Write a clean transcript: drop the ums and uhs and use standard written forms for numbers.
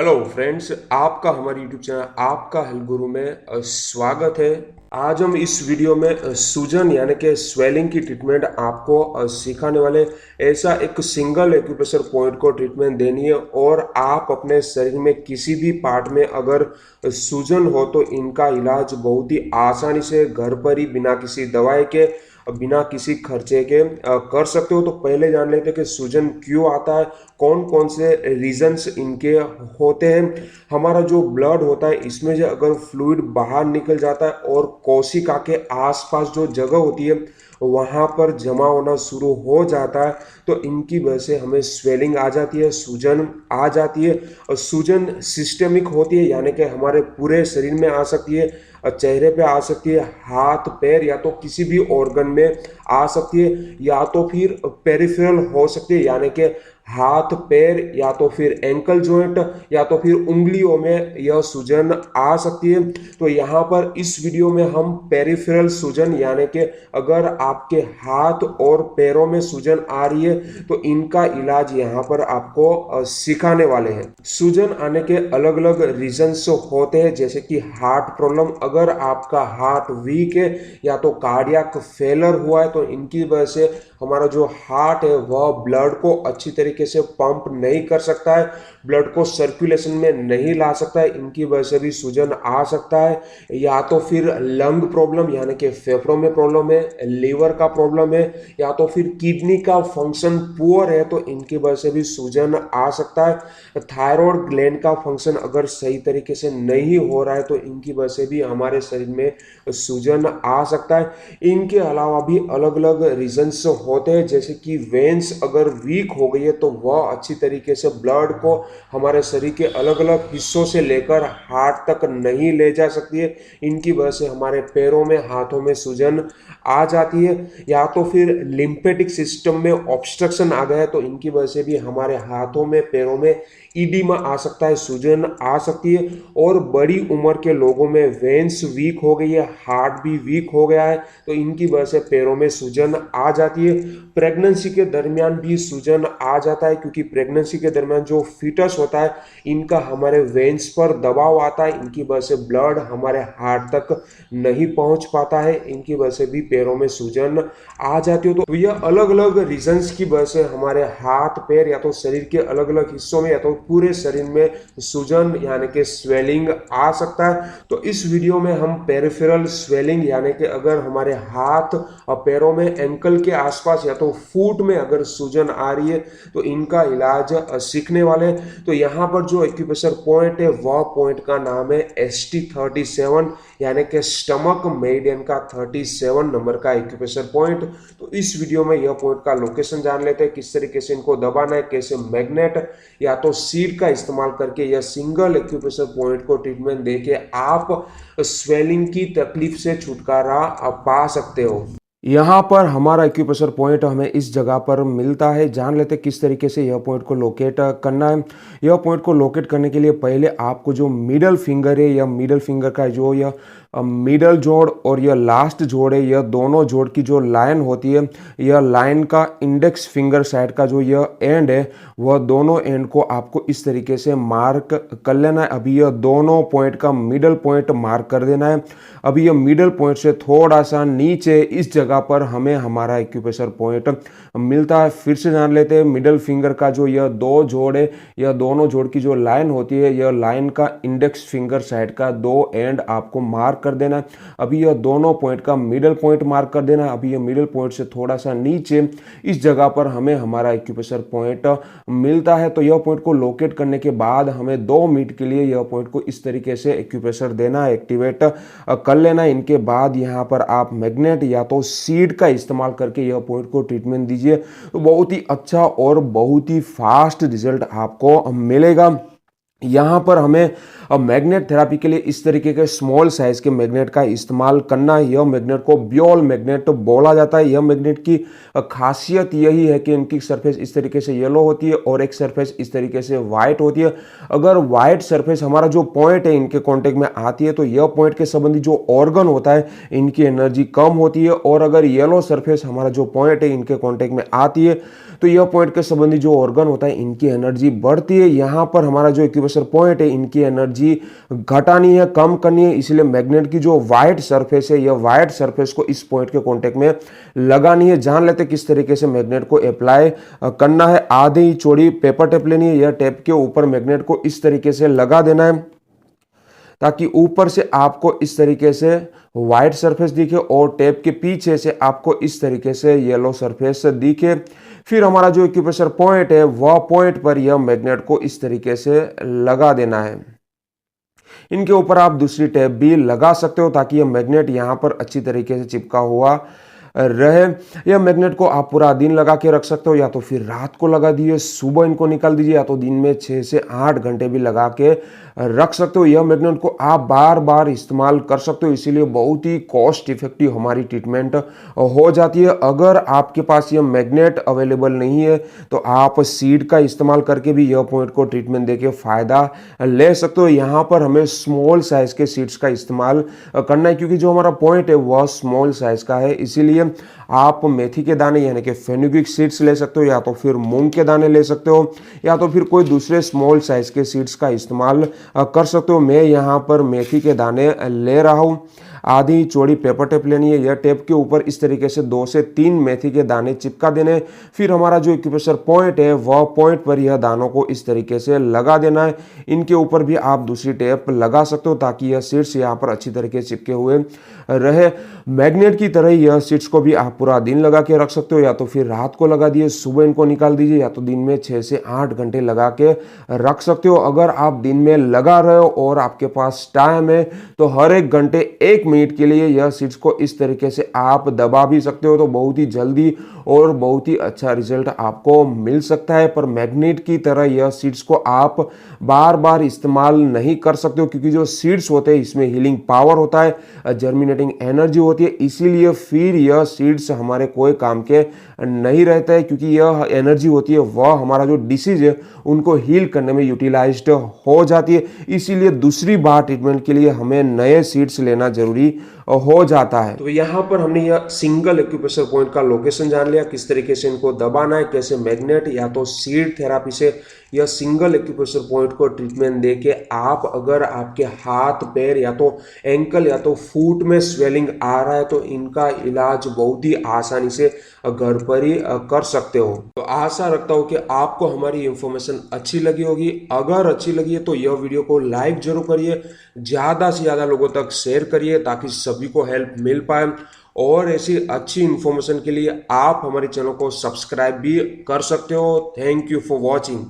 Hello friends, आपका हमारे YouTube channel आपका हेल्थ गुरु में स्वागत है। आज हम इस वीडियो में सूजन यानी कि स्वेलिंग की ट्रीटमेंट आपको सिखाने वाले। ऐसा एक सिंगल एक्यूप्रेशर पॉइंट को ट्रीटमेंट देनी है और आप अपने शरीर में किसी भी पार्ट में अगर सूजन हो तो इनका इलाज बहुत ही आसानी से घर पर ही बिना किसी दवाई के बिना किसी खर्चे के कर सकते हो। तो पहले जान लेते हैं कि सूजन क्यों आता है, कौन कौन से रीजंस इनके होते हैं। हमारा जो ब्लड होता है इसमें जो अगर फ्लूइड बाहर निकल जाता है और कोशिका के आसपास जो जगह होती है वहां पर जमा होना शुरू हो जाता है तो इनकी वजह से हमें स्वेलिंग आ जाती है, सूजन आ जाती है। और सूजन सिस्टेमिक होती है यानी कि हमारे पूरे शरीर में आ सकती है, चेहरे पे आ सकती है, हाथ पैर या तो किसी भी ऑर्गन में आ सकती है, या तो फिर पेरिफेरल हो सकती है यानी कि हाथ पैर या तो फिर एंकल जॉइंट या तो फिर उंगलियों में यह सूजन आ सकती है। तो यहाँ पर इस वीडियो में हम पेरिफेरल सूजन यानी कि अगर आपके हाथ और पैरों में सूजन आ रही है तो इनका इलाज यहाँ पर आपको सिखाने वाले हैं। सूजन आने के अलग अलग रीजंस होते हैं, जैसे कि हार्ट प्रॉब्लम, अगर आपका हार्ट वीक है या तो कार्डियक फेलर हुआ है तो इनकी वजह से हमारा जो हार्ट है वह ब्लड को अच्छी तरीके से पंप नहीं कर सकता है, ब्लड को सर्कुलेशन में नहीं ला सकता है, इनकी वजह से भी सूजन आ सकता है। या तो फिर लंग प्रॉब्लम यानी कि फेफड़ों में प्रॉब्लम है, लीवर का प्रॉब्लम है, या तो फिर किडनी का फंक्शन पुअर है तो इनकी वजह से भी सूजन आ सकता है। थायराइड ग्लैंड का फंक्शन अगर सही तरीके से नहीं हो रहा है तो इनकी वजह से भी हमारे शरीर में सूजन आ सकता है। इनके अलावा भी अलग अलग रीजंस होते हैं, जैसे कि वेन्स अगर वीक हो गई है तो वह अच्छी तरीके से ब्लड को हमारे शरीर के अलग अलग हिस्सों से लेकर हार्ट तक नहीं ले जा सकती है, इनकी वजह से हमारे पैरों में हाथों में सूजन आ जाती है। या तो फिर लिम्फेटिक सिस्टम में ऑब्स्ट्रक्शन आ गया है तो इनकी वजह से भी हमारे हाथों में पैरों में ईडिमा आ सकता है, सूजन आ सकती है। और बड़ी उम्र के लोगों में वेन्स वीक हो गई है, हार्ट भी वीक हो गया है तो इनकी वजह से पैरों में सूजन आ जाती है। प्रेगनेंसी के दरमियान भी सूजन आ जाता है क्योंकि प्रेगनेंसी के दरमियान जो फीटस होता है इनका हमारे वेन्स पर दबाव आता है, इनकी वजह से ब्लड हमारे हार्ट तक नहीं पहुंच पाता है, इनकी वजह से भी पैरों में सूजन आ जाती है। तो यह अलग अलग रीजंस की वजह से हमारे हाथ पैर या तो शरीर के अलग अलग हिस्सों में या तो पूरे शरीर में सूजन यानी कि स्वेलिंग आ सकता है। तो इस वीडियो में हम पेरिफेरल स्वेलिंग यानी कि अगर हमारे हाथ और पैरों में एंकल के आसपास या तो फुट में अगर सूजन आ रही है तो इनका इलाज सीखने वाले। तो यहाँ पर जो एक्यूप्रेशर पॉइंट है वह पॉइंट का नाम है ST37 यानी कि स्टमक मेरिडियन का 37 नंबर का एक्यूप्रेशर पॉइंट। तो इस वीडियो में यह पॉइंट का लोकेशन जान लेते हैं, किस तरीके से इनको दबाना है, कैसे मैग्नेट या तो सीड का इस्तेमाल करके या सिंगल एक्यूप्रेशर पॉइंट को ट्रीटमेंट देके आप स्वेलिंग की तकलीफ से छुटकारा पा सकते हो। यहाँ पर हमारा एक्यूप्रेशर पॉइंट हमें इस जगह पर मिलता है। जान लेते हैं किस तरीके से यह पॉइंट को लोकेट करना है। यह पॉइंट को लोकेट करने के लिए पहले आपको जो मिडल फिंगर है या मिडल फिंगर का जो यह मिडल जोड़ और यह लास्ट जोड़ है, यह दोनों जोड़ की जो लाइन होती है, यह लाइन का इंडेक्स फिंगर साइड का जो यह एंड है वह दोनों एंड को आपको इस तरीके से मार्क कर लेना है। अभी यह दोनों पॉइंट का मिडल पॉइंट मार्क कर देना है। अभी यह मिडल पॉइंट से थोड़ा सा नीचे इस जगह पर हमें हमारा एक्यूप्रेशर पॉइंट मिलता है। फिर से जान लेते हैं, मिडल फिंगर का जो यह दो जोड़ है, यह दोनों जोड़ की जो लाइन होती है, यह लाइन का इंडेक्स फिंगर साइड का दो एंड आपको मार्क कर देना है। अभी यह दोनों पॉइंट का मिडल पॉइंट मार्क कर देना है। अभी यह मिडल पॉइंट से थोड़ा सा नीचे इस जगह पर हमें हमारा एक्यूप्रेशर पॉइंट मिलता है। तो यह पॉइंट को लोकेट करने के बाद हमें 2 मिनट के लिए यह पॉइंट को इस तरीके से एक्यूप्रेशर देना है, एक्टिवेट कर लेना है। इनके बाद यहाँ पर आप मैग्नेट या तो सीड का इस्तेमाल करके यह पॉइंट को ट्रीटमेंट दीजिए तो बहुत ही अच्छा और बहुत ही फास्ट रिजल्ट आपको मिलेगा। यहाँ पर हमें मैग्नेट थेरापी के लिए इस तरीके के स्मॉल साइज के मैग्नेट का इस्तेमाल करना है। यह मैग्नेट को ब्योल मैग्नेट बोला जाता है। यह मैग्नेट की खासियत यही है कि इनकी सरफेस इस तरीके से येलो होती है और एक सरफेस इस तरीके से वाइट होती है। अगर वाइट सरफेस हमारा जो पॉइंट है इनके कांटेक्ट में आती है तो यह पॉइंट के संबंधी जो ऑर्गन होता है इनकी एनर्जी कम होती है, और अगर येलो सरफेस हमारा जो पॉइंट है इनके कांटेक्ट में आती है तो यह पॉइंट के संबंधी जो ऑर्गन होता है इनकी एनर्जी बढ़ती है। यहाँ पर हमारा जो एक्यूप्रेशर एक्यूप्रेशर पॉइंट है इनकी एनर्जी घटानी है, कम करनी है। इसलिए मैग्नेट की जो वाइट सरफेस है, यह वाइट सरफेस को इस पॉइंट के कॉन्टेक्ट में लगानी है। जान लेते किस तरीके से मैग्नेट को अप्लाई करना है। आधी ही चौड़ी पेपर टेप लेनी है, यह टेप के ऊपर मैग्नेट को इस तरीके से लगा देना है ताकि ऊपर से आपको इस तरीके से व्हाइट सरफेस दिखे और टेप के पीछे से आपको इस तरीके से येलो सरफेस दिखे। फिर हमारा जो एक्यूप्रेशर पॉइंट है वह पॉइंट पर यह मैग्नेट को इस तरीके से लगा देना है। इनके ऊपर आप दूसरी टेप भी लगा सकते हो ताकि यह मैग्नेट यहां पर अच्छी तरीके से चिपका हुआ रहे। यह मैग्नेट को आप पूरा दिन लगा के रख सकते हो, या तो फिर रात को लगा दिए, सुबह इनको निकाल दीजिए, या तो दिन में 6 से 8 घंटे भी लगा के रख सकते हो। यह मैग्नेट को आप बार बार इस्तेमाल कर सकते हो, इसीलिए बहुत ही कॉस्ट इफेक्टिव हमारी ट्रीटमेंट हो जाती है। अगर आपके पास यह मैग्नेट अवेलेबल नहीं है तो आप सीड का इस्तेमाल करके भी यह पॉइंट को ट्रीटमेंट देके फायदा ले सकते हो। यहाँ पर हमें स्मॉल साइज के सीड्स का इस्तेमाल करना है क्योंकि जो हमारा पॉइंट है वह स्मॉल साइज का है। इसीलिए आप मेथी के दाने यानी कि फेनुग्रीक सीड्स ले सकते हो, या तो फिर मूंग के दाने ले सकते हो, या तो फिर कोई दूसरे स्मॉल साइज के सीड्स का इस्तेमाल कर सकते हो। मैं यहाँ पर मेथी के दाने ले रहा हूँ। आधी चौड़ी पेपर टेप लेनी है, यह टेप के ऊपर इस तरीके से 2 से 3 मेथी के दाने चिपका देने। फिर हमारा जो एक्यूप्रेशर पॉइंट है वह पॉइंट पर यह दानों को इस तरीके से लगा देना है। इनके ऊपर भी आप दूसरी टेप लगा सकते हो ताकि यह सीड्स यहाँ पर अच्छी तरीके से चिपके हुए रहे। मैग्नेट की तरह यह सीड्स को भी आप पूरा दिन लगा के रख सकते हो, या तो फिर रात को लगा दिए, सुबह इनको निकाल दीजिए, या तो दिन में 6 से 8 घंटे लगा के रख सकते हो। अगर आप दिन में लगा रहे हो और आपके पास टाइम है तो हर एक घंटे 1 मिनट के लिए यह सीड्स को इस तरीके से आप दबा भी सकते हो, तो बहुत ही जल्दी और बहुत ही अच्छा रिजल्ट आपको मिल सकता है। पर मैग्नेट की तरह यह सीड्स को आप बार बार इस्तेमाल नहीं कर सकते हो क्योंकि जो सीड्स होते हैं इसमें हीलिंग पावर होता है, जर्मिनेटिंग एनर्जी होती है। इसीलिए फिर यह सीड्स हमारे कोई काम के नहीं रहता है क्योंकि यह एनर्जी होती है वह हमारा जो डिसीज है उनको हील करने में यूटिलाइज्ड हो जाती है। इसीलिए दूसरी बार ट्रीटमेंट के लिए हमें नए सीड्स लेना जरूरी हो जाता है। तो यहाँ पर हमने यह सिंगल एक्यूप्रेशर पॉइंट का लोकेशन जान लिया, किस तरीके से इनको दबाना है, कैसे मैग्नेट या तो सीड थेरापी से यह सिंगल एक्यूप्रेशर पॉइंट को ट्रीटमेंट देके आप अगर आपके हाथ पैर या तो एंकल या तो फुट में स्वेलिंग आ रहा है तो इनका इलाज बहुत ही आसानी से घर पर ही कर सकते हो। तो आशा रखता हूँ कि आपको हमारी इंफॉर्मेशन अच्छी लगी होगी। अगर अच्छी लगी है तो यह वीडियो को लाइक जरूर करिए, ज्यादा से ज्यादा लोगों तक शेयर करिए ताकि सभी को हेल्प मिल पाए। और ऐसी अच्छी इंफॉर्मेशन के लिए आप हमारे चैनल को सब्सक्राइब भी कर सकते हो। Thank you for watching.